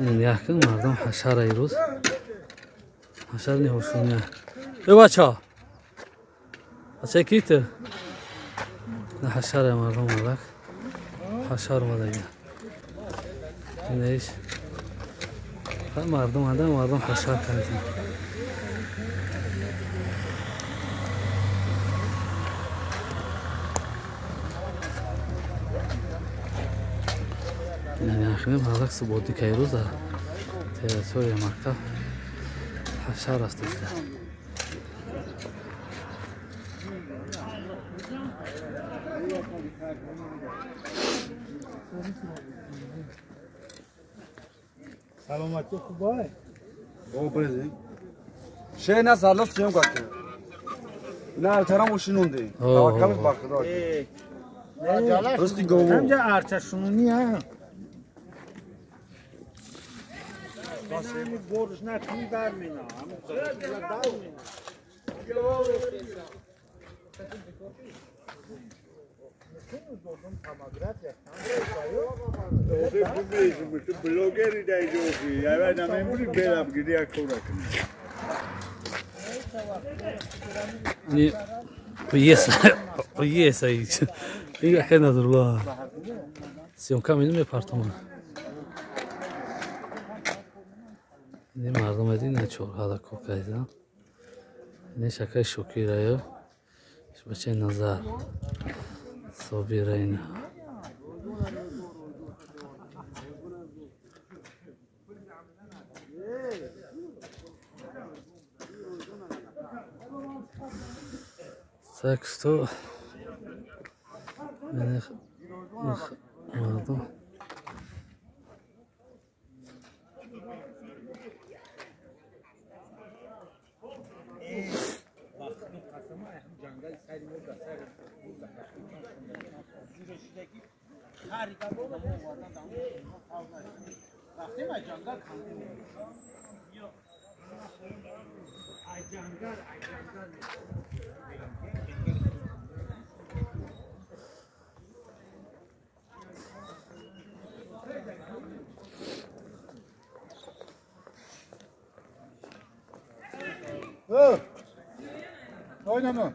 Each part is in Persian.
یکم مردم حشره ایروز حشره نیوشونیه ای بچه بچه کیته نه حشره مردم مالک حشره اومده اینه ایش مردم حشره کردیم یعنی اخیرم مالک سبودی که ایروز تریتوری مکتب حشره است دیده سلامتی خوبه؟ خوبه شاید نه سالات سیم کرده نه ارترام وشنونده توکلش بر خدا رزقی گوو همجا ارتشونی ها همین برش نکنی برمینا بلوگری دایجوری اول نمی‌بودی برم گیری کورا کنی نی بیس ایش این خیلی نداره سیون کمی نمی‌پرتم این مردم ادین چهار هدا کوکایدن این شکای شوکی رایو بچه نظر صوبی راینا سکستو مردم oynama.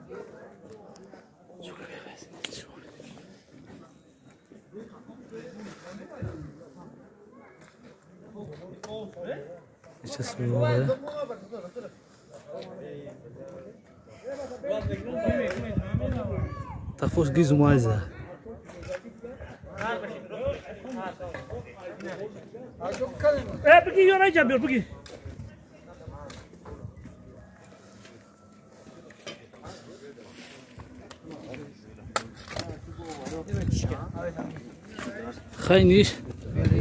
İşte sınırlı. Tafoş giz muayza. Pergi yana jambil pergi. Xayniş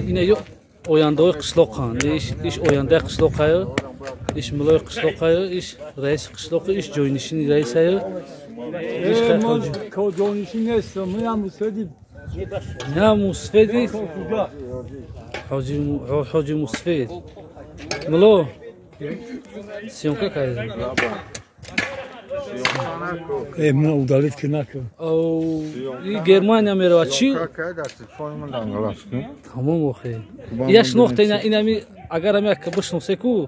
yine yok oyandığı qishloqqa, iş oyandığı qishloqqa, iş Muloy qishloqqa, iş reis qishloqqa, iş joynishini reisi. İş joynishini neyse, musfedi. Ne musfedi? Hoca musfed. Mulo. Siyonka kaydı. من udalit kinako. او گرمانیا میره چی؟ تمام اوخی. یش نقطه اینا می اگر هم یک بشنوسه کو.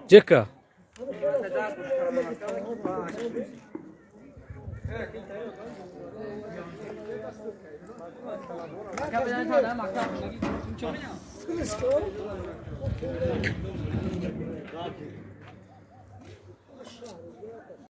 جکا.